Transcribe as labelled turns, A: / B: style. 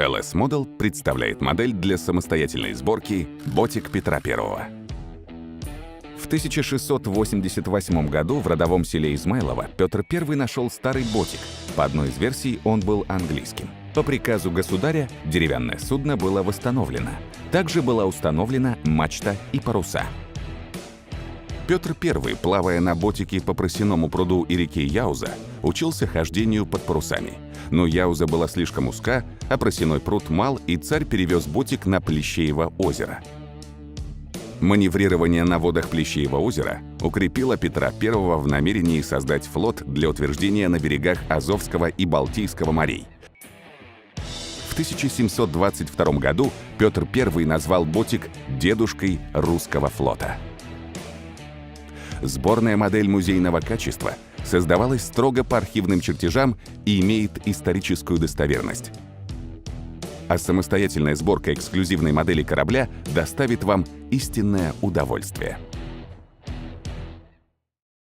A: LS Model представляет модель для самостоятельной сборки ботик Петра I. В 1688 году в родовом селе Измайлово Петр I нашел старый ботик. По одной из версий он был английским. По приказу государя деревянное судно было восстановлено. Также была установлена мачта и паруса. Петр I, плавая на ботике по Просяному пруду и реке Яуза, учился хождению под парусами. Но Яуза была слишком узка, а Просяной пруд мал, и царь перевез ботик на Плещеево озеро. Маневрирование на водах Плещеева озера укрепило Петра I в намерении создать флот для утверждения на берегах Азовского и Балтийского морей. В 1722 году Петр I назвал ботик «дедушкой русского флота». Сборная модель музейного качества создавалась строго по архивным чертежам и имеет историческую достоверность. А самостоятельная сборка эксклюзивной модели корабля доставит вам истинное удовольствие.